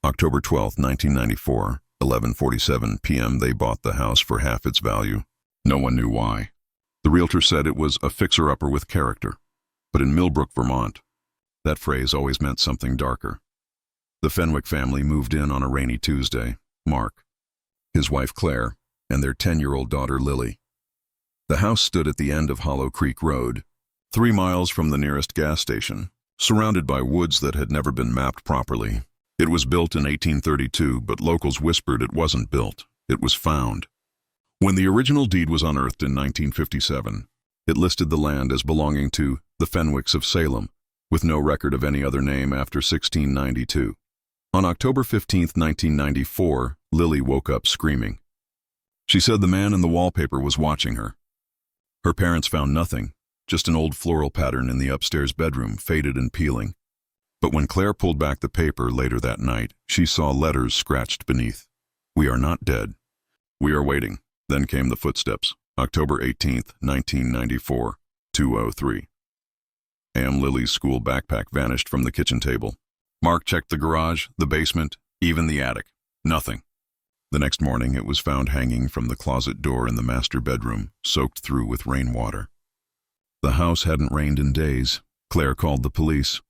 October 12, 1994, 11:47 p.m. They bought the house for half its value. No one knew why. The realtor said it was a fixer-upper with character. But in Millbrook, Vermont, that phrase always meant something darker. The Fenwick family moved in on a rainy Tuesday. Mark, his wife Claire, and their 10-year-old daughter Lily. The house stood at the end of Hollow Creek Road, 3 miles from the nearest gas station, surrounded by woods that had never been mapped properly. It was built in 1832, but locals whispered it wasn't built. It was found. When the original deed was unearthed in 1957, it listed the land as belonging to the Fenwicks of Salem, with no record of any other name after 1692. On October 15, 1994, Lily woke up screaming. She said the man in the wallpaper was watching her. Her parents found nothing, just an old floral pattern in the upstairs bedroom, faded and peeling. But when Claire pulled back the paper later that night, she saw letters scratched beneath. "We are not dead. We are waiting." Then came the footsteps. October 18, 1994, 2:03 a.m. Lily's school backpack vanished from the kitchen table. Mark checked the garage, the basement, even the attic. Nothing. The next morning, it was found hanging from the closet door in the master bedroom, soaked through with rainwater. The house hadn't rained in days. Claire called the police.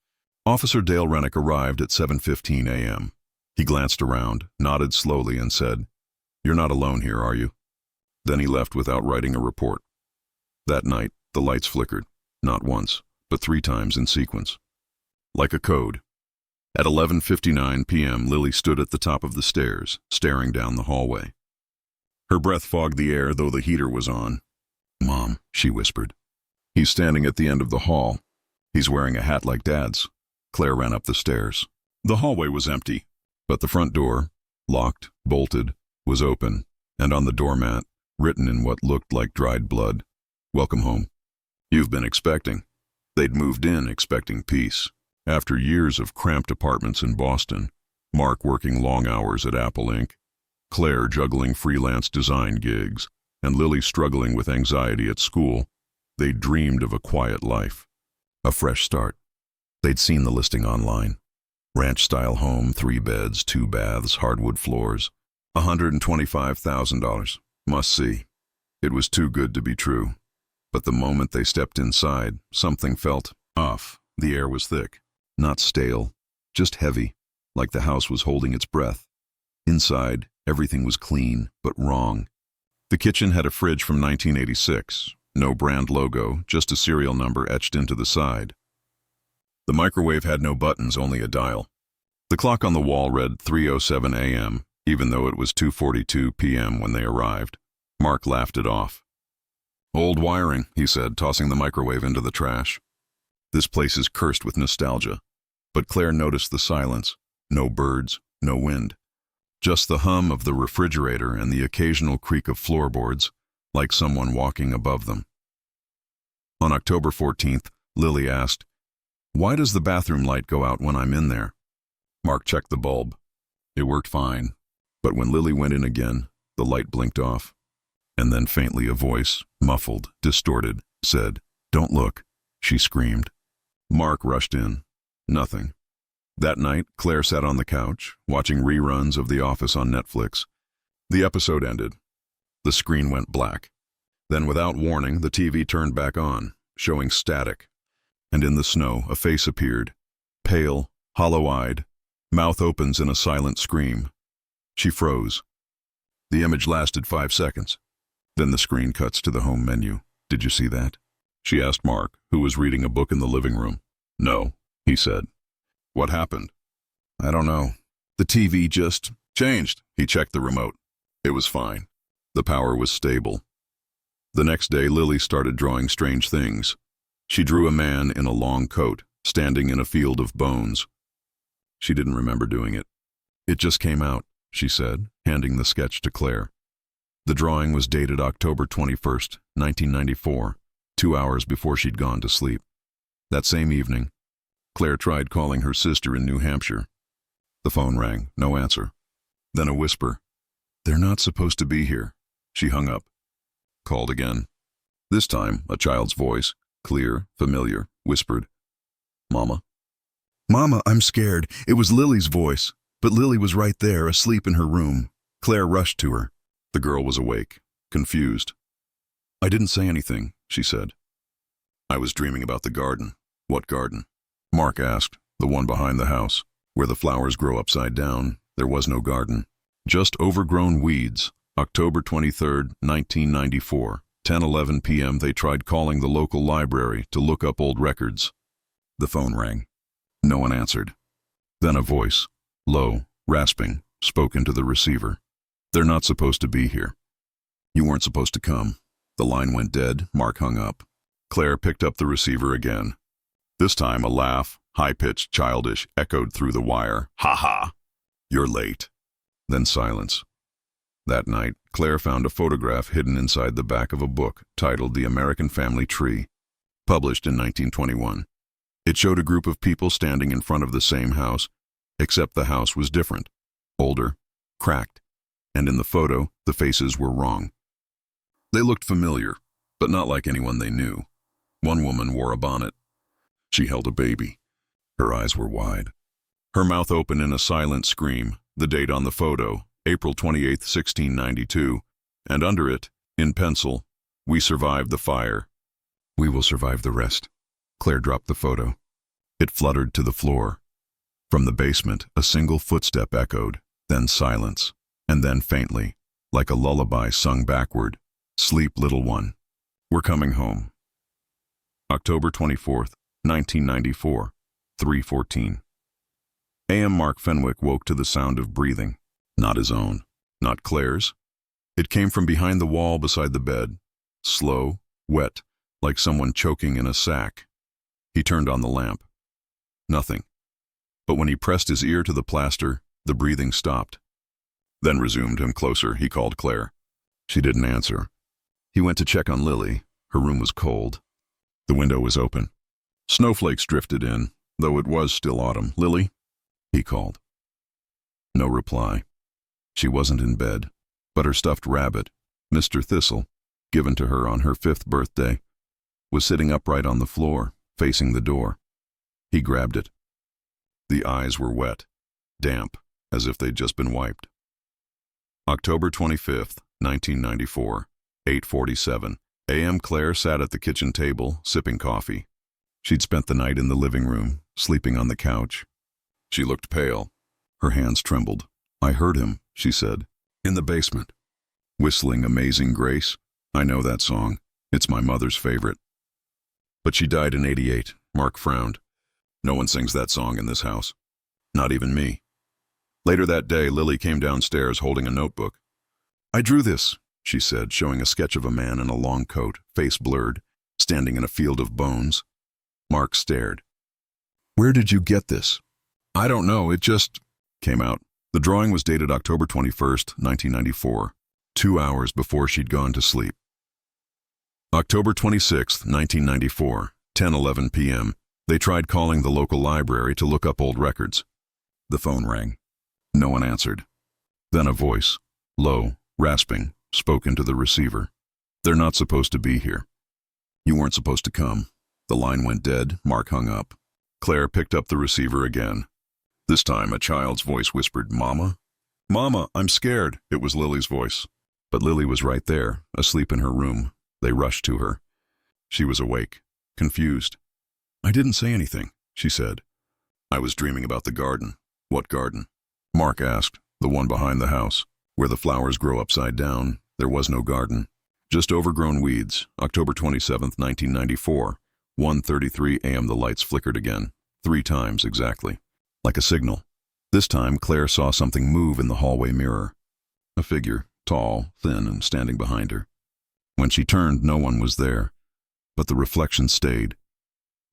Officer Dale Rennick arrived at 7:15 a.m. He glanced around, nodded slowly, and said, "You're not alone here, are you?" Then he left without writing a report. That night, the lights flickered, not once, but 3 times in sequence. Like a code. At 11:59 p.m., Lily stood at the top of the stairs, staring down the hallway. Her breath fogged the air, though the heater was on. "Mom," she whispered. "He's standing at the end of the hall. He's wearing a hat like Dad's." Claire ran up the stairs. The hallway was empty, but the front door, locked, bolted, was open, and on the doormat, written in what looked like dried blood, "Welcome home. You've been expecting." They'd moved in expecting peace. After years of cramped apartments in Boston, Mark working long hours at Apple Inc., Claire juggling freelance design gigs, and Lily struggling with anxiety at school, they dreamed of a quiet life. A fresh start. They'd seen the listing online. Ranch-style home, 3 beds, 2 baths, hardwood floors. $125,000. Must see. It was too good to be true. But the moment they stepped inside, something felt off. The air was thick. Not stale, just heavy, like the house was holding its breath. Inside, everything was clean, but wrong. The kitchen had a fridge from 1986. No brand logo, just a serial number etched into the side. The microwave had no buttons, only a dial. The clock on the wall read 3:07 a.m., even though it was 2:42 p.m. when they arrived. Mark laughed it off. "Old wiring," he said, tossing the microwave into the trash. "This place is cursed with nostalgia." But Claire noticed the silence. No birds, no wind. Just the hum of the refrigerator and the occasional creak of floorboards, like someone walking above them. On October 14th, Lily asked, "Why does the bathroom light go out when I'm in there?" Mark checked the bulb. It worked fine. But when Lily went in again, the light blinked off. And then faintly a voice, muffled, distorted, said, "Don't look," she screamed. Mark rushed in. Nothing. That night, Claire sat on the couch, watching reruns of The Office on Netflix. The episode ended. The screen went black. Then, without warning, the TV turned back on, showing static. And in the snow, a face appeared. Pale, hollow-eyed, mouth opens in a silent scream. She froze. The image lasted 5 seconds. Then the screen cuts to the home menu. "Did you see that?" she asked Mark, who was reading a book in the living room. "No," he said. "What happened?" "I don't know. The TV just changed." He checked the remote. It was fine. The power was stable. The next day, Lily started drawing strange things. She drew a man in a long coat, standing in a field of bones. She didn't remember doing it. "It just came out," she said, handing the sketch to Claire. The drawing was dated October 21st, 1994, 2 hours before she'd gone to sleep. That same evening, Claire tried calling her sister in New Hampshire. The phone rang, no answer. Then a whisper. "They're not supposed to be here." She hung up. Called again. This time, a child's voice, clear, familiar, whispered, "Mama?" "Mama, I'm scared. It was Lily's voice." But Lily was right there, asleep in her room. Claire rushed to her. The girl was awake, confused. "I didn't say anything," she said. "I was dreaming about the garden." "What garden?" Mark asked. "The one behind the house, where the flowers grow upside down." There was no garden, just overgrown weeds. October 23rd, 1994, 10:11 p.m. They tried calling the local library to look up old records. The phone rang. No one answered. Then a voice, low, rasping, spoke into the receiver. "They're not supposed to be here. You weren't supposed to come." The line went dead. Mark hung up. Claire picked up the receiver again. This time a laugh, high-pitched, childish, echoed through the wire. "Ha ha! You're late." Then silence. That night, Claire found a photograph hidden inside the back of a book titled The American Family Tree, published in 1921. It showed a group of people standing in front of the same house, except the house was different, older, cracked, and in the photo, the faces were wrong. They looked familiar, but not like anyone they knew. One woman wore a bonnet. She held a baby. Her eyes were wide. Her mouth open in a silent scream. The date on the photo, April 28, 1692, and under it, in pencil, "We survived the fire. We will survive the rest." Claire dropped the photo. It fluttered to the floor. From the basement, a single footstep echoed, then silence, and then faintly, like a lullaby sung backward, "Sleep, little one. We're coming home." October 24th, 1994, 3:14. A.M. Mark Fenwick woke to the sound of breathing. Not his own, not Claire's. It came from behind the wall beside the bed, slow, wet, like someone choking in a sack. He turned on the lamp. Nothing. But when he pressed his ear to the plaster, the breathing stopped. Then resumed. Him closer, he called Claire. She didn't answer. He went to check on Lily. Her room was cold. The window was open. Snowflakes drifted in, though it was still autumn. "Lily?" he called. No reply. She wasn't in bed, but her stuffed rabbit, Mr. Thistle, given to her on her 5th birthday, was sitting upright on the floor, facing the door. He grabbed it. The eyes were wet, damp, as if they'd just been wiped. October 25th, 1994, 8:47 a.m. Claire sat at the kitchen table, sipping coffee. She'd spent the night in the living room, sleeping on the couch. She looked pale. Her hands trembled. "I heard him," she said, "in the basement. Whistling Amazing Grace. I know that song. It's my mother's favorite." "But she died in '88, Mark frowned. "No one sings that song in this house. Not even me." Later that day, Lily came downstairs holding a notebook. "I drew this," she said, showing a sketch of a man in a long coat, face blurred, standing in a field of bones. Mark stared. "Where did you get this?" "I don't know, it just came out." The drawing was dated October 21st, 1994, 2 hours before she'd gone to sleep. October 26th, 1994, 10:11 p.m. They tried calling the local library to look up old records. The phone rang. No one answered. Then a voice, low, rasping, spoke into the receiver. "They're not supposed to be here. You weren't supposed to come." The line went dead. Mark hung up. Claire picked up the receiver again. This time a child's voice whispered, "Mama? Mama, I'm scared." It was Lily's voice. But Lily was right there, asleep in her room. They rushed to her. She was awake, confused. "I didn't say anything," she said. "I was dreaming about the garden." "What garden?" Mark asked. "The one behind the house, where the flowers grow upside down." There was no garden, just overgrown weeds. October 27th, 1994, 1:33 a.m. The lights flickered again, 3 times exactly, like a signal. This time Claire saw something move in the hallway mirror. A figure, tall, thin, and standing behind her. When she turned, no one was there, but the reflection stayed.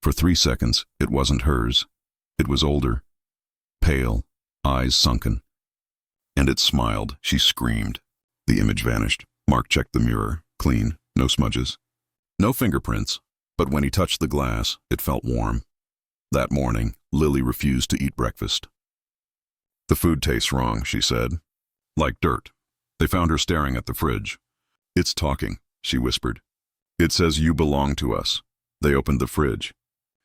For 3 seconds, it wasn't hers. It was older, pale, eyes sunken. And it smiled. She screamed. The image vanished. Mark checked the mirror. Clean, no smudges. No fingerprints, but when he touched the glass, it felt warm. That morning, Lily refused to eat breakfast. "The food tastes wrong," she said. "Like dirt." They found her staring at the fridge. "It's talking," she whispered. "It says you belong to us." They opened the fridge.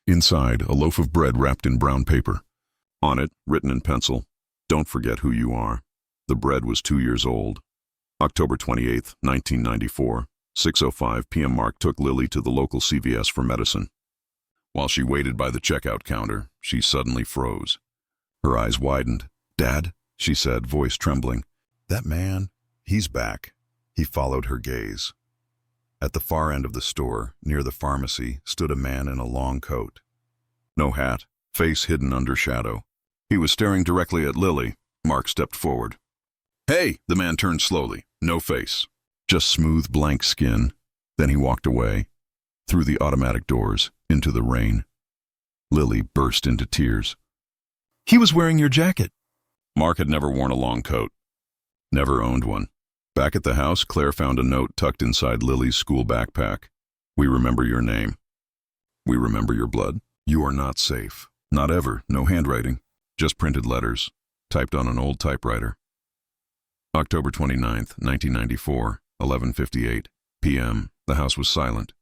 Inside, a loaf of bread wrapped in brown paper. On it, written in pencil, Don't forget who you are. The bread was 2 years old. October 28, 1994, 6:05 p.m. Mark took Lily to the local CVS for medicine. While she waited by the checkout counter, she suddenly froze. Her eyes widened. "Dad," she said, voice trembling. "That man, he's back." He followed her gaze. At the far end of the store, near the pharmacy, stood a man in a long coat. No hat, face hidden under shadow. He was staring directly at Lily. Mark stepped forward. "Hey!" The man turned slowly. No face. Just smooth, blank skin. Then he walked away, through the automatic doors, into the rain. Lily burst into tears. "He was wearing your jacket." Mark had never worn a long coat. Never owned one. Back at the house, Claire found a note tucked inside Lily's school backpack. "We remember your name. We remember your blood. You are not safe. Not ever. No handwriting. Just printed letters, typed on an old typewriter." October 29th, 1994, 11:58 p.m. The house was silent.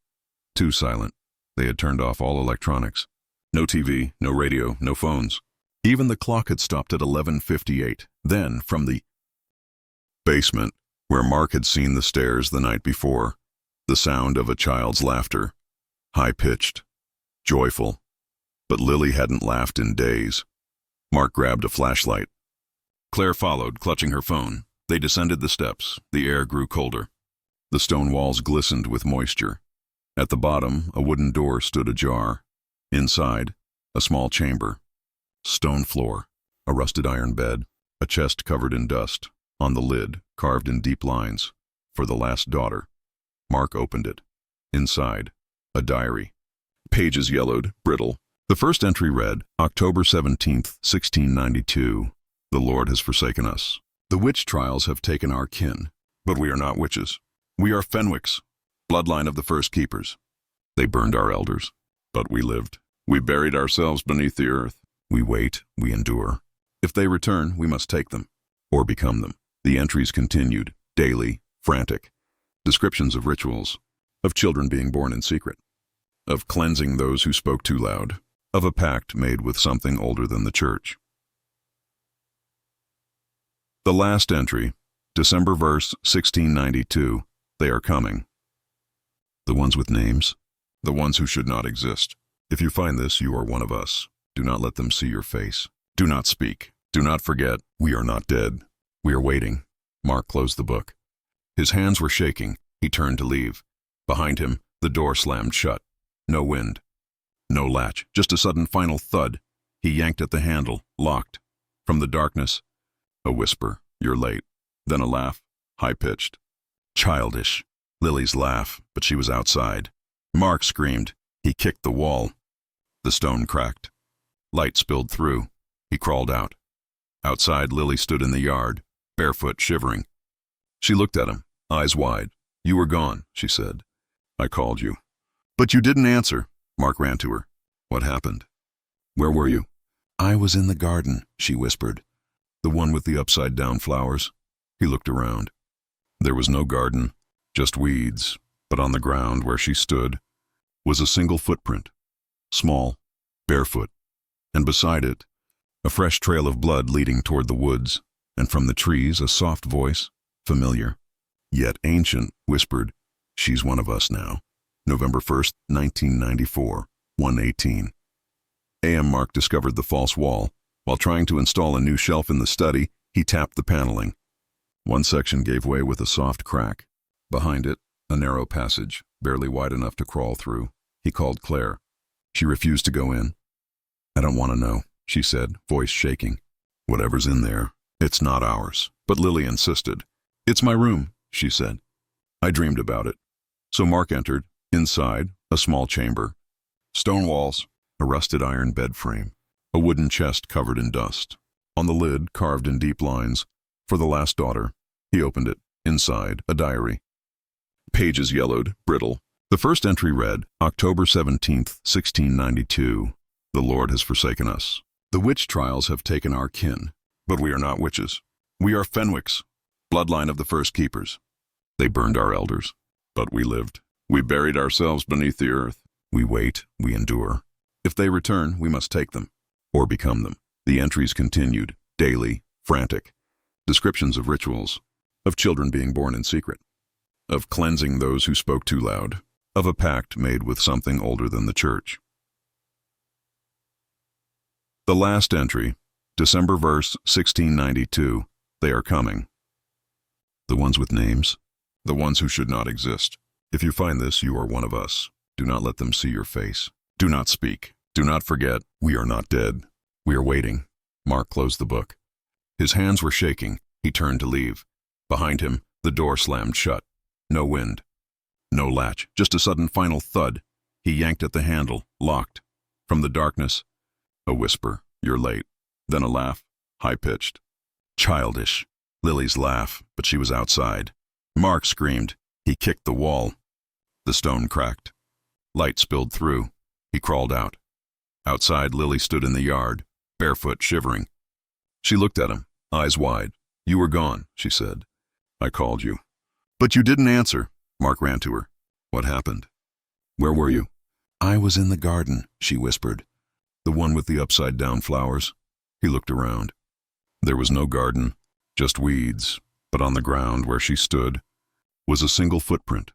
Too silent. They had turned off all electronics. No TV, no radio, no phones. Even the clock had stopped at 11:58. Then, from the basement, where Mark had seen the stairs the night before, the sound of a child's laughter. High-pitched. Joyful. But Lily hadn't laughed in days. Mark grabbed a flashlight. Claire followed, clutching her phone. They descended the steps. The air grew colder. The stone walls glistened with moisture. At the bottom, a wooden door stood ajar. Inside, a small chamber. Stone floor, a rusted iron bed, a chest covered in dust. On the lid, carved in deep lines, "For the last daughter." Mark opened it. Inside, a diary. Pages yellowed, brittle. The first entry read, October 17th, 1692. "The Lord has forsaken us. The witch trials have taken our kin, but we are not witches. We are Fenwicks, bloodline of the first keepers. They burned our elders, but we lived. We buried ourselves beneath the earth. We wait, we endure. If they return, we must take them, or become them." The entries continued, daily, frantic. Descriptions of rituals, of children being born in secret, of cleansing those who spoke too loud, of a pact made with something older than the church. The last entry, December verse 1692, "They are coming." The ones with names, the ones who should not exist. If you find this, you are one of us. Do not let them see your face. Do not speak. Do not forget, we are not dead. We are waiting. Mark closed the book. His hands were shaking. He turned to leave. Behind him, the door slammed shut. No wind. No latch, just a sudden final thud. He yanked at the handle, locked. From the darkness, a whisper, "You're late." Then a laugh, high-pitched. Childish. Lily's laugh, but she was outside. Mark screamed. He kicked the wall. The stone cracked. Light spilled through. He crawled out. Outside, Lily stood in the yard, barefoot, shivering. She looked at him, eyes wide. "You were gone," she said. "I called you." "But you didn't answer." Mark ran to her. "What happened? Where were you?" "I was in the garden," she whispered. "The one with the upside-down flowers?" He looked around. There was no garden, just weeds, but on the ground where she stood was a single footprint, small, barefoot, and beside it, a fresh trail of blood leading toward the woods, and from the trees a soft voice, familiar, yet ancient, whispered, "She's one of us now." November 1st, 1994, 1:18 a.m. Mark discovered the false wall. While trying to install a new shelf in the study, he tapped the paneling. One section gave way with a soft crack. Behind it, a narrow passage, barely wide enough to crawl through. He called Claire. She refused to go in. "I don't want to know," she said, voice shaking. "Whatever's in there, it's not ours." But Lily insisted. "It's my room," she said. "I dreamed about it." So Mark entered. Inside, a small chamber. Stone walls, a rusted iron bed frame, a wooden chest covered in dust. On the lid, carved in deep lines, "For the last daughter." He opened it. Inside, a diary. Pages yellowed, brittle. The first entry read, October 17th, 1692. "The Lord has forsaken us. The witch trials have taken our kin, but we are not witches. We are Fenwicks, bloodline of the first keepers. They burned our elders, but we lived. We buried ourselves beneath the earth. We wait, we endure. If they return, we must take them, or become them." The entries continued, daily, frantic. Descriptions of rituals, of children being born in secret, of cleansing those who spoke too loud, of a pact made with something older than the church. The last entry, December verse 1692, they are coming. The ones with names, the ones who should not exist. If you find this, you are one of us. Do not let them see your face. Do not speak. Do not forget, we are not dead. We are waiting. Mark closed the book. His hands were shaking. He turned to leave. Behind him, the door slammed shut. No wind. No latch. Just a sudden final thud. He yanked at the handle, locked. From the darkness, a whisper, "You're late." Then a laugh, high-pitched. Childish. Lily's laugh, but she was outside. Mark screamed. He kicked the wall. The stone cracked. Light spilled through. He crawled out. Outside, Lily stood in the yard, barefoot, shivering. She looked at him, eyes wide. "You were gone," she said. "I called you." "But you didn't answer." Mark ran to her. "What happened?" "Where were you?" "I was in the garden," she whispered. "The one with the upside-down flowers?" He looked around. There was no garden, just weeds, but on the ground where she stood was a single footprint,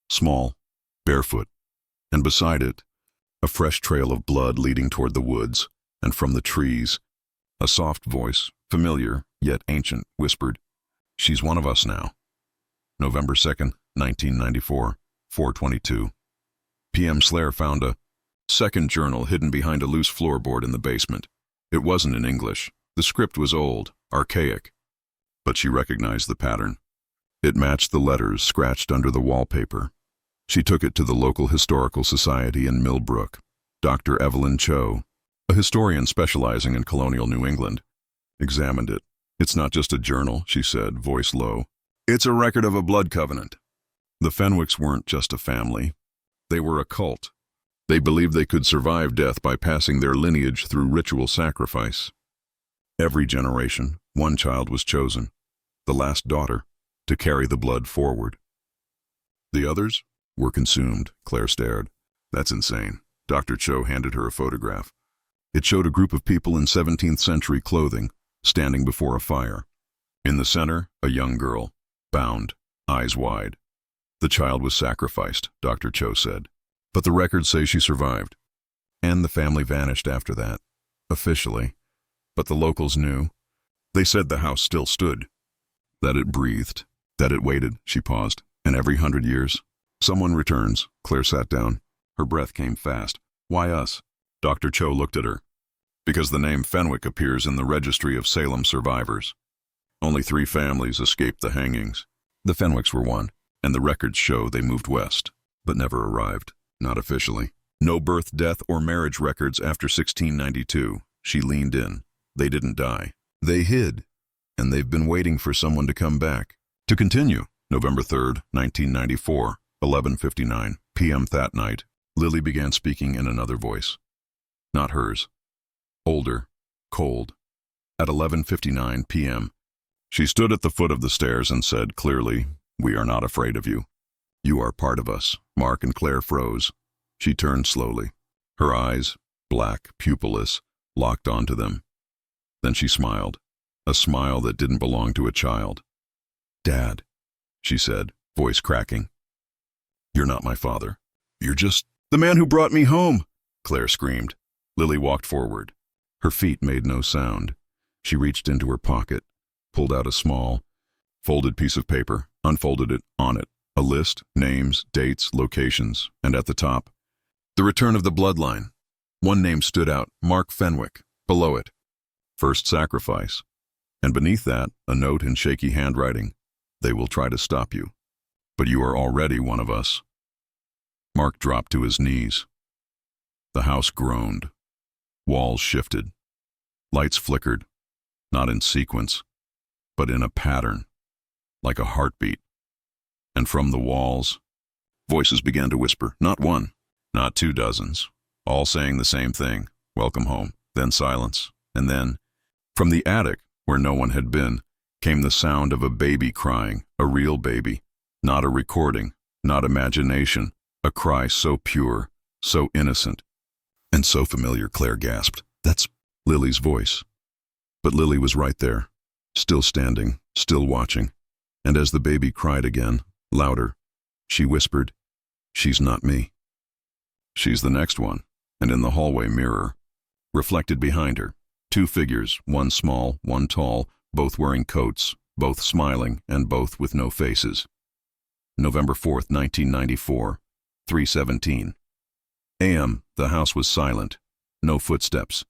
small, barefoot, and beside it, a fresh trail of blood leading toward the woods, and from the trees, a soft voice, familiar yet ancient, whispered, "She's one of us now." November 2nd, 1994, 4:22 p.m. Slayer found a second journal hidden behind a loose floorboard in the basement. It wasn't in English. The script was old, archaic, but she recognized the pattern. It matched the letters scratched under the wallpaper. She took it to the local historical society in Millbrook. Dr. Evelyn Cho, a historian specializing in colonial New England, examined it. "It's not just a journal," she said, voice low. "It's a record of a blood covenant." The Fenwicks weren't just a family. They were a cult. They believed they could survive death by passing their lineage through ritual sacrifice. Every generation, one child was chosen, the last daughter, to carry the blood forward. The others were consumed. Claire stared. "That's insane." Dr. Cho handed her a photograph. It showed a group of people in 17th century clothing, standing before a fire. In the center, a young girl, bound, eyes wide. "The child was sacrificed," Dr. Cho said. "But the records say she survived." And the family vanished after that, officially. But the locals knew. They said the house still stood, that it breathed, that it waited. She paused. "And every 100 years, someone returns." Claire sat down. Her breath came fast. "Why us?" Dr. Cho looked at her. "Because the name Fenwick appears in the registry of Salem survivors. Only 3 families escaped the hangings. The Fenwicks were one, and the records show they moved west, but never arrived, not officially. No birth, death, or marriage records after 1692. She leaned in. They didn't die. They hid, and they've been waiting for someone to come back. To continue, November 3rd, 1994, 11:59 p.m. that night, Lily began speaking in another voice. Not hers. Older, cold. At 11:59 p.m., she stood at the foot of the stairs and said clearly, "We are not afraid of you. You are part of us." Mark and Claire froze. She turned slowly. Her eyes, black, pupilless, locked onto them. Then she smiled, a smile that didn't belong to a child. "Dad," she said, voice cracking. "You're not my father. You're just the man who brought me home," Claire screamed. Lily walked forward. Her feet made no sound. She reached into her pocket, pulled out a small, folded piece of paper, unfolded it. On it, a list, names, dates, locations, and at the top, the return of the bloodline. One name stood out, Mark Fenwick. Below it, first sacrifice. And beneath that, a note in shaky handwriting. They will try to stop you, but you are already one of us. Mark dropped to his knees. The house groaned. Walls shifted. Lights flickered, not in sequence, but in a pattern, like a heartbeat. And from the walls, voices began to whisper, not one, not 2 dozens, all saying the same thing, "Welcome home." Then silence, and then, from the attic, where no one had been, came the sound of a baby crying, a real baby, not a recording, not imagination, a cry so pure, so innocent, and so familiar. Claire gasped. "That's Lily's voice." But Lily was right there, still standing, still watching. And as the baby cried again, louder, she whispered, "She's not me. She's the next one." And in the hallway mirror, reflected behind her, two figures, one small, one tall, both wearing coats, both smiling, and both with no faces. November 4th, 1994, 3:17 a.m. The house was silent. No footsteps,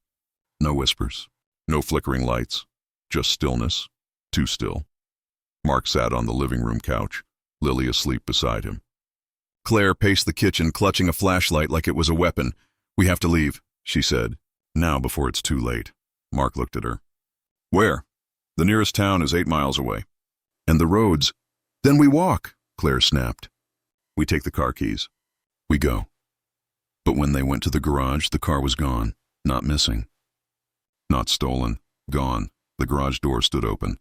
no whispers, no flickering lights, just stillness, too still. Mark sat on the living room couch, Lily asleep beside him. Claire paced the kitchen, clutching a flashlight like it was a weapon. "We have to leave," she said. "Now, before it's too late." Mark looked at her. "Where?" "The nearest town is 8 miles away." "And the roads?" "Then we walk," Claire snapped. "We take the car keys. We go." But when they went to the garage, the car was gone, not missing. Not stolen, gone. The garage door stood open.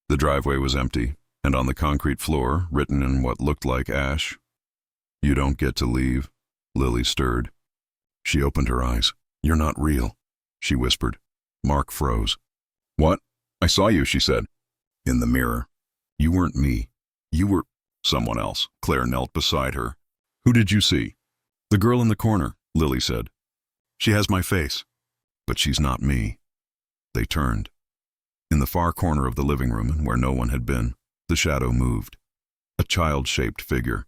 The driveway was empty, and on the concrete floor, written in what looked like ash, "You don't get to leave." Lily stirred. She opened her eyes. "You're not real," she whispered. Mark froze. "What?" "I saw you," she said. "In the mirror. You weren't me. You were someone else." Claire knelt beside her. "Who did you see?" "The girl in the corner," Lily said. "She has my face. But she's not me." They turned. In the far corner of the living room, where no one had been, the shadow moved. A child-shaped figure,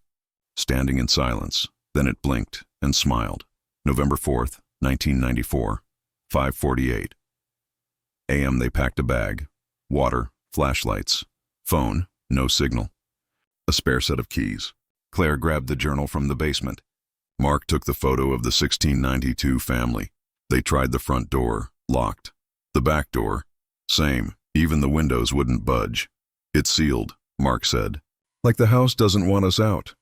standing in silence. Then it blinked and smiled. November 4th, 1994, 5:48 a.m. They packed a bag. Water, flashlights, phone, no signal. A spare set of keys. Claire grabbed the journal from the basement. Mark took the photo of the 1692 family. They tried the front door, locked. The back door, same. Even the windows wouldn't budge. "It's sealed," Mark said. "Like the house doesn't want us out."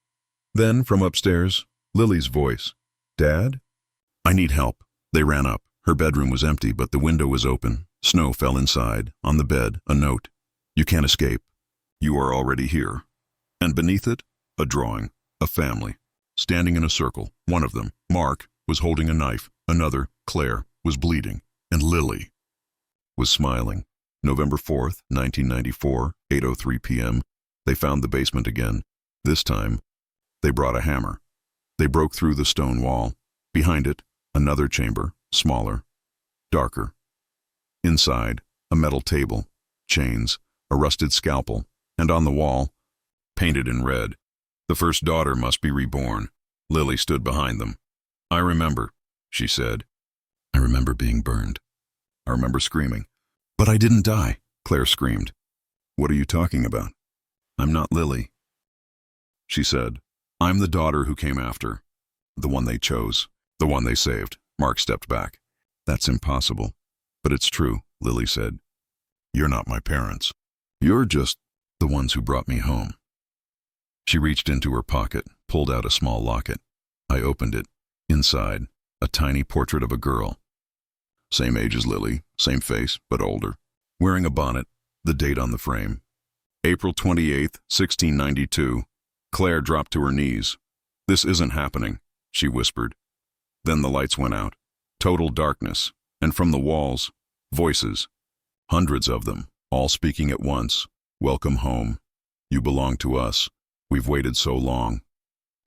Then, from upstairs, Lily's voice. "Dad?" "I need help." They ran up. Her bedroom was empty, but the window was open. Snow fell inside. On the bed, a note. "You can't escape. You are already here." And beneath it, a drawing. A family. Standing in a circle. One of them, Mark, was holding a knife. Another, Claire, was bleeding. And Lily was smiling. November 4th, 1994, 8:03 p.m. They found the basement again. This time, they brought a hammer. They broke through the stone wall. Behind it, another chamber, smaller, darker. Inside, a metal table, chains, a rusted scalpel, and on the wall, painted in red, "The first daughter must be reborn." Lily stood behind them. "I remember," she said. "I remember being burned. I remember screaming. But I didn't die," Claire screamed. "What are you talking about?" "I'm not Lily," she said. "I'm the daughter who came after. The one they chose. The one they saved." Mark stepped back. "That's impossible." "But it's true," Lily said. "You're not my parents. You're just the ones who brought me home." She reached into her pocket, pulled out a small locket. I opened it. Inside, a tiny portrait of a girl. Same age as Lily, same face, but older. Wearing a bonnet, the date on the frame. April 28th, 1692. Claire dropped to her knees. "This isn't happening," she whispered. Then the lights went out. Total darkness. And from the walls, voices. Hundreds of them, all speaking at once. "Welcome home. You belong to us. We've waited so long."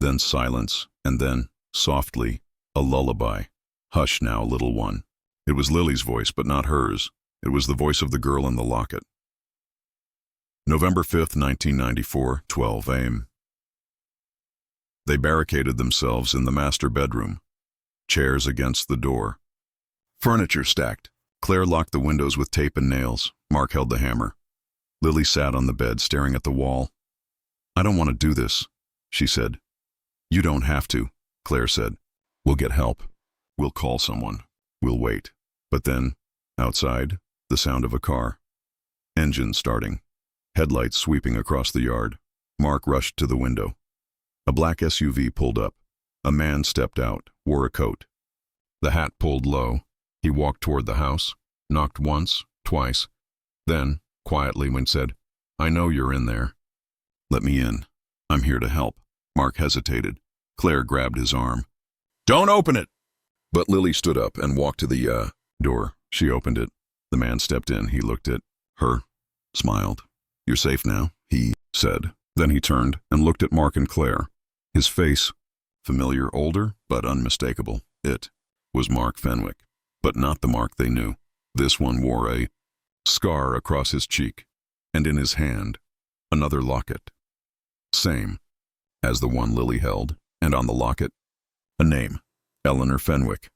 Then silence, and then, softly, a lullaby. "Hush now, little one." It was Lily's voice, but not hers. It was the voice of the girl in the locket. November 5th, 1994, 12 a.m. They barricaded themselves in the master bedroom. Chairs against the door. Furniture stacked. Claire locked the windows with tape and nails. Mark held the hammer. Lily sat on the bed, staring at the wall. "I don't want to do this," she said. "You don't have to," Claire said. "We'll get help. We'll call someone. We'll wait." But then, outside, the sound of a car. Engine starting. Headlights sweeping across the yard. Mark rushed to the window. A black SUV pulled up. A man stepped out, wore a coat. The hat pulled low. He walked toward the house, knocked once, twice. Then, quietly, said, "I know you're in there. Let me in. I'm here to help." Mark hesitated. Claire grabbed his arm. "Don't open it!" But Lily stood up and walked to the door. She opened it. The man stepped in. He looked at her. smiled. "You're safe now," he said. Then he turned and looked at Mark and Claire. His face, familiar, older, but unmistakable. It was Mark Fenwick, but not the Mark they knew. This one wore a scar across his cheek, and in his hand, another locket. Same as the one Lily held, and on the locket, a name, Eleanor Fenwick.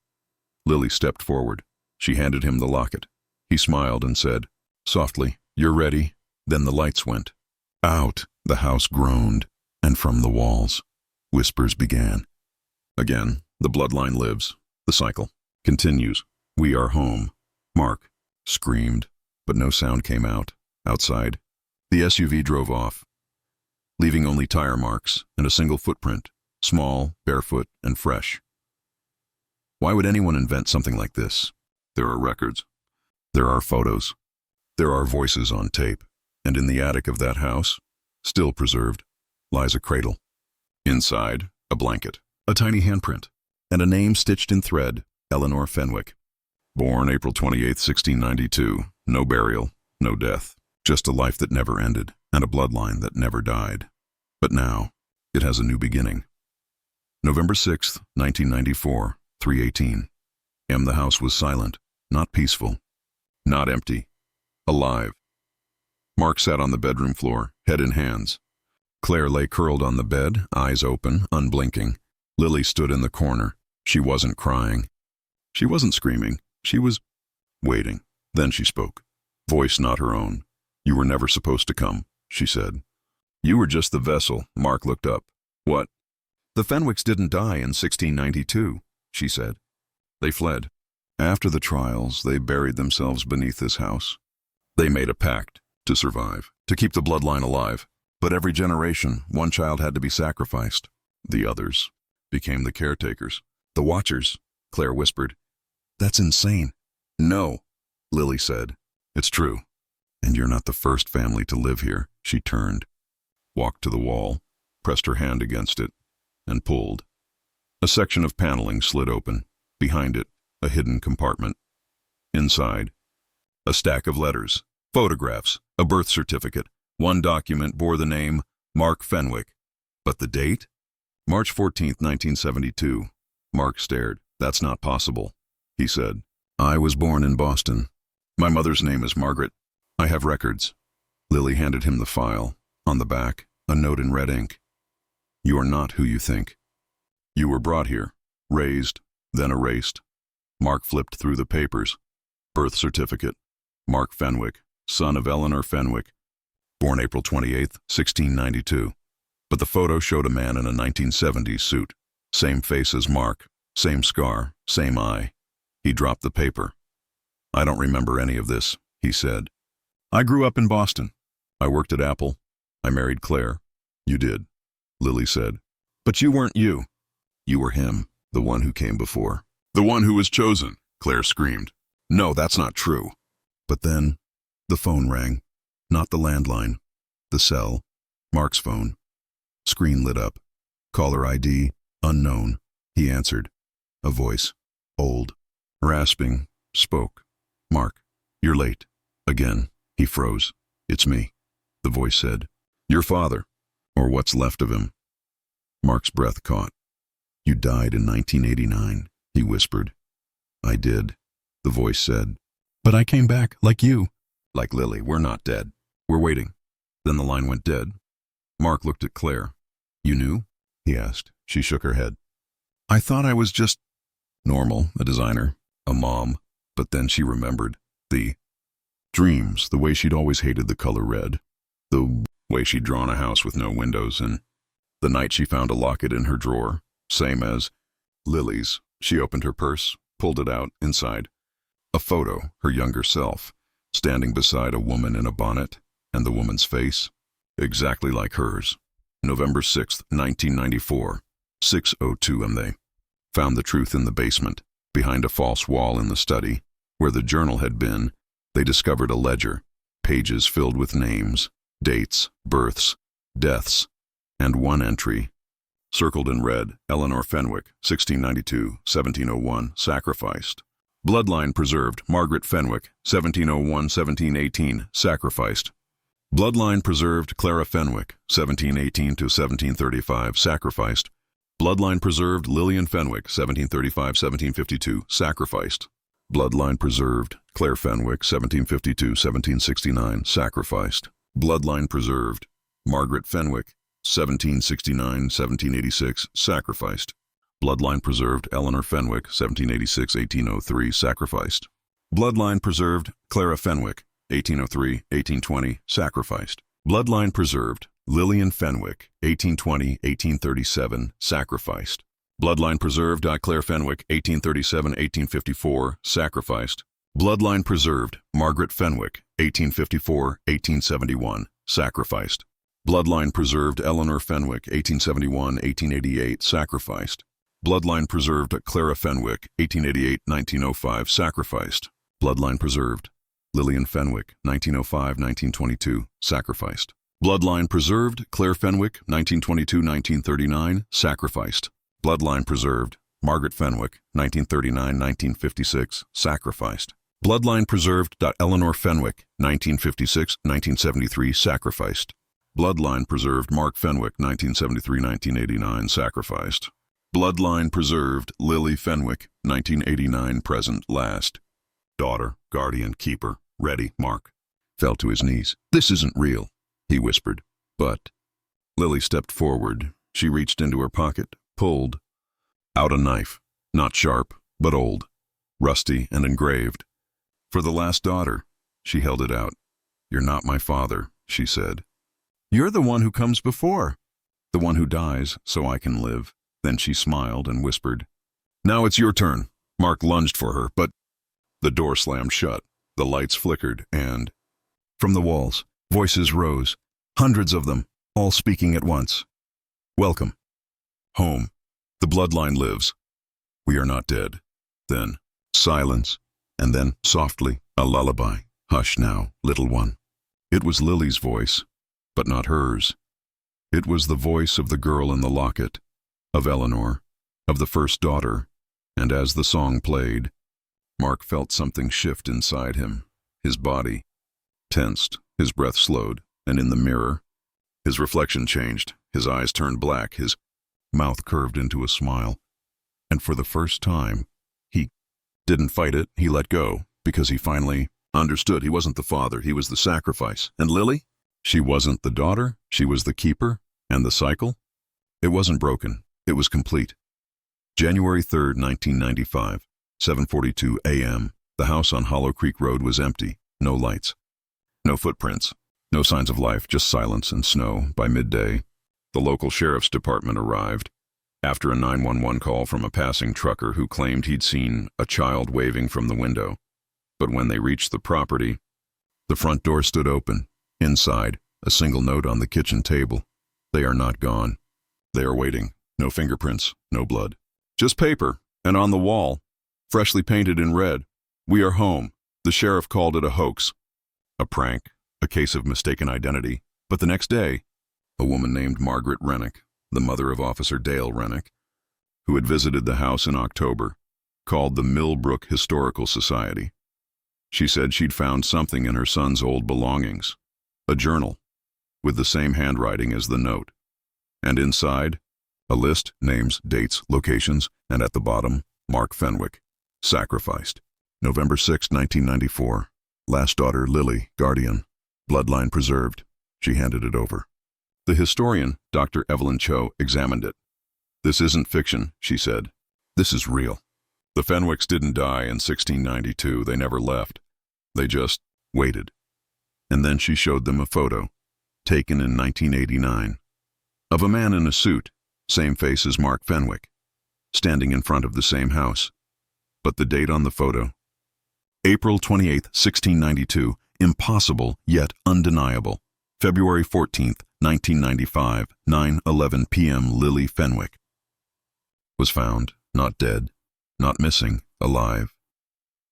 Lily stepped forward. She handed him the locket. He smiled and said, softly, "You're ready." Then the lights went out. The house groaned, and from the walls, whispers began. Again, the bloodline lives. The cycle continues. "We are home." Mark screamed, but no sound came out. Outside, the SUV drove off, leaving only tire marks and a single footprint, small, barefoot, and fresh. Why would anyone invent something like this? There are records. There are photos. There are voices on tape. And in the attic of that house, still preserved, lies a cradle. Inside, a blanket, a tiny handprint, and a name stitched in thread, Eleanor Fenwick. Born April 28, 1692. No burial, no death. Just a life that never ended, and a bloodline that never died. But now, it has a new beginning. November 6, 1994, 3:18. The house was silent, not peaceful, not empty, alive. Mark sat on the bedroom floor, head in hands. Claire lay curled on the bed, eyes open, unblinking. Lily stood in the corner. She wasn't crying. She wasn't screaming. She was waiting. Then she spoke, voice not her own. "You were never supposed to come," she said. "You were just the vessel." Mark looked up. "What?" "The Fenwicks didn't die in 1692, she said. "They fled. After the trials, they buried themselves beneath this house. They made a pact to survive, to keep the bloodline alive. But every generation, one child had to be sacrificed. The others became the caretakers. The watchers," Claire whispered. "That's insane." "No," Lily said. "It's true. And you're not the first family to live here." She turned, walked to the wall, pressed her hand against it, and pulled. A section of paneling slid open. Behind it, a hidden compartment. Inside, a stack of letters, photographs, a birth certificate. One document bore the name Mark Fenwick. But the date? March 14, 1972. Mark stared. "That's not possible," he said. "I was born in Boston. My mother's name is Margaret. I have records." Lily handed him the file. On the back, a note in red ink. "You are not who you think. You were brought here, raised, then erased." Mark flipped through the papers. Birth certificate. Mark Fenwick, son of Eleanor Fenwick. Born April 28, 1692. But the photo showed a man in a 1970s suit. Same face as Mark, same scar, same eye. He dropped the paper. "I don't remember any of this," he said. "I grew up in Boston. I worked at Apple. I married Claire." "You did," Lily said. "But you weren't you. You were him, the one who came before." "The one who was chosen," Claire screamed. "No, that's not true." But then, the phone rang. Not the landline. The cell. Mark's phone. Screen lit up. Caller ID, unknown. He answered. A voice, old, rasping, spoke. "Mark, you're late." Again, he froze. "It's me," the voice said. "Your father, or what's left of him." Mark's breath caught. "You died in 1989, he whispered. "I did," the voice said. "But I came back, like you." "Like Lily, we're not dead. We're waiting." Then the line went dead. Mark looked at Claire. "You knew?" he asked. She shook her head. "I thought I was just normal, a designer, a mom." But then she remembered the dreams, the way she'd always hated the color red, the way she'd drawn a house with no windows, and the night she found a locket in her drawer, same as Lily's. She opened her purse, pulled it out. Inside, a photo, her younger self, standing beside a woman in a bonnet, and the woman's face, exactly like hers. November 6, 1994, 6:02 am. They found the truth in the basement. Behind a false wall in the study, where the journal had been, they discovered a ledger, pages filled with names, dates, births, deaths, and one entry, circled in red, Eleanor Fenwick, 1692, 1701, sacrificed. Bloodline preserved, Margaret Fenwick, 1701-1718, sacrificed. Bloodline preserved Clara Fenwick, 1718 to 1735, sacrificed. Bloodline preserved Lillian Fenwick, 1735-1752, sacrificed. Bloodline preserved Claire Fenwick, 1752-1769, sacrificed. Bloodline preserved Margaret Fenwick, 1769-1786, sacrificed. Bloodline preserved Eleanor Fenwick, 1786-1803, sacrificed. Bloodline preserved Clara Fenwick, 1803-1820, sacrificed. Bloodline preserved Lillian Fenwick, 1820-1837, sacrificed. Bloodline preserved Claire Fenwick, 1837-1854, sacrificed. Bloodline preserved Margaret Fenwick, 1854-1871, sacrificed. Bloodline preserved Eleanor Fenwick, 1871-1888, sacrificed. Bloodline preserved Clara Fenwick, 1888-1905, sacrificed. Bloodline preserved Lillian Fenwick, 1905-1922, sacrificed. Bloodline preserved Claire Fenwick, 1922-1939, sacrificed. Bloodline preserved Margaret Fenwick, 1939-1956, sacrificed. Bloodline preserved Eleanor Fenwick, 1956-1973, sacrificed. Bloodline preserved Mark Fenwick, 1973-1989, sacrificed. Bloodline preserved Lily Fenwick, 1989, present, last. Daughter, guardian, keeper, ready, Mark fell to his knees. "This isn't real," he whispered. But Lily stepped forward. She reached into her pocket, pulled out a knife, not sharp, but old, rusty and engraved. "For the last daughter," she held it out. "You're not my father," she said. "You're the one who comes before, the one who dies so I can live." Then she smiled and whispered, "Now it's your turn." Mark lunged for her, but the door slammed shut. The lights flickered, and from the walls, voices rose, hundreds of them, all speaking at once. "Welcome. Home. The bloodline lives. We are not dead." Then silence, and then softly a lullaby. "Hush now, little one." It was Lily's voice, but not hers. It was the voice of the girl in the locket, of Eleanor, of the first daughter, and as the song played, Mark felt something shift inside him. His body tensed, his breath slowed, and in the mirror, his reflection changed. His eyes turned black, his mouth curved into a smile. And for the first time, he didn't fight it, he let go, because he finally understood he wasn't the father, he was the sacrifice. And Lily? She wasn't the daughter, she was the keeper, and the cycle? It wasn't broken, it was complete. January 3rd, 1995, 7:42 a.m. The house on Hollow Creek Road was empty, no lights, no footprints, no signs of life, just silence and snow. By midday, the local sheriff's department arrived, after a 911 call from a passing trucker who claimed he'd seen a child waving from the window. But when they reached the property, the front door stood open. Inside, a single note on the kitchen table. "They are not gone. They are waiting. No fingerprints, no blood. Just paper, and on the wall, freshly painted in red, 'We are home.' The sheriff called it a hoax, a prank, a case of mistaken identity. But the next day, a woman named Margaret Rennick, the mother of Officer Dale Rennick, who had visited the house in October, called the Millbrook Historical Society. She said she'd found something in her son's old belongings, a journal, with the same handwriting as the note. And inside, a list, names, dates, locations, and at the bottom, Mark Fenwick, sacrificed. November 6, 1994. Last daughter, Lily, guardian. Bloodline preserved. She handed it over. The historian, Dr. Evelyn Cho, examined it. "This isn't fiction," she said. "This is real. The Fenwicks didn't die in 1692. They never left. They just waited." And then she showed them a photo, taken in 1989, of a man in a suit, same face as Mark Fenwick, standing in front of the same house. But the date on the photo, April 28, 1692, impossible yet undeniable. February 14th, 1995, 9:11 p.m. Lily Fenwick was found, not dead, not missing, alive,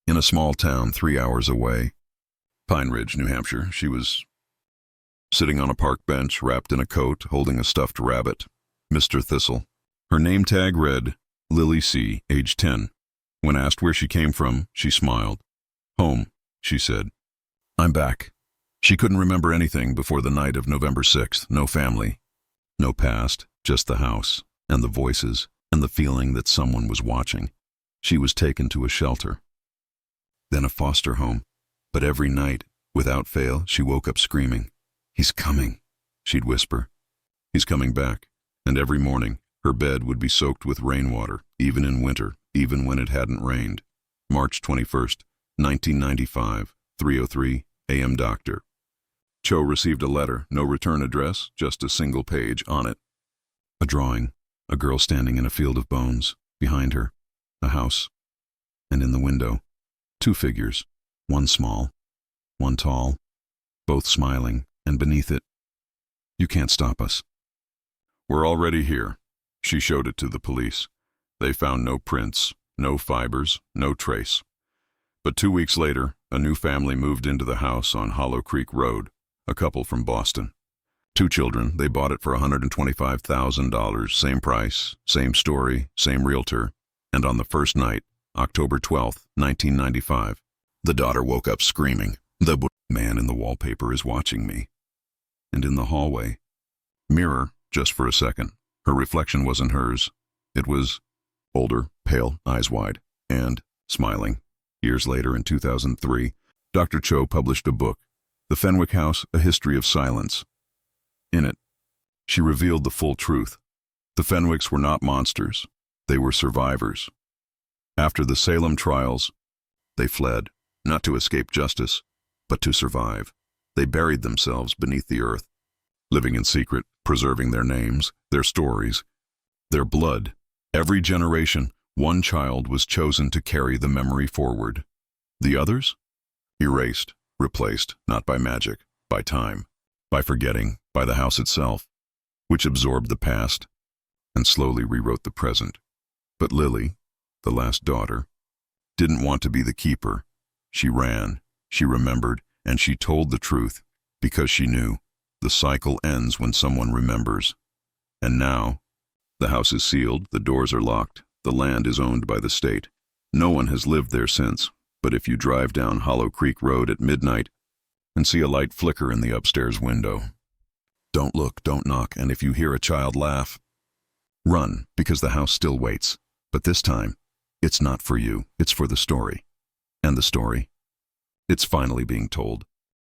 in a small town 3 hours away. Pine Ridge, New Hampshire. She was sitting on a park bench, wrapped in a coat, holding a stuffed rabbit, Mr. Thistle. Her name tag read, Lily C., age 10. When asked where she came from, she smiled. "Home," she said. "I'm back." She couldn't remember anything before the night of November 6th. No family, no past, just the house, and the voices, and the feeling that someone was watching. She was taken to a shelter, then a foster home. But every night, without fail, she woke up screaming, "He's coming," she'd whisper. "He's coming back." And every morning, her bed would be soaked with rainwater, even in winter, even when it hadn't rained. March 21st, 1995, 3:03 a.m. Doctor. Cho received a letter, no return address, just a single page on it. A drawing, a girl standing in a field of bones, behind her, a house, and in the window, two figures, one small, one tall, both smiling, and beneath it, "You can't stop us." "We're already here." She showed it to the police. They found no prints, no fibers, no trace. But 2 weeks later, a new family moved into the house on Hollow Creek Road, a couple from Boston. 2 children, they bought it for $125,000, same price, same story, same realtor. And on the first night, October 12th, 1995, the daughter woke up screaming, "The man in the wallpaper is watching me." And in the hallway, mirror, just for a second, her reflection wasn't hers. It was older, pale, eyes wide, and smiling. Years later, in 2003, Dr. Cho published a book, The Fenwick House, A History of Silence. In it, she revealed the full truth. The Fenwicks were not monsters. They were survivors. After the Salem trials, they fled, not to escape justice, but to survive. They buried themselves beneath the earth, living in secret, preserving their names, their stories, their blood. Every generation, one child was chosen to carry the memory forward. The others? Erased, replaced, not by magic, by time, by forgetting, by the house itself, which absorbed the past and slowly rewrote the present. But Lily, the last daughter, didn't want to be the keeper. She ran, she remembered, and she told the truth, because she knew the cycle ends when someone remembers. And now, the house is sealed, the doors are locked, the land is owned by the state. No one has lived there since, but if you drive down Hollow Creek Road at midnight and see a light flicker in the upstairs window, don't look, don't knock, and if you hear a child laugh, run, because the house still waits. But this time, it's not for you, it's for the story. And the story? It's finally being told.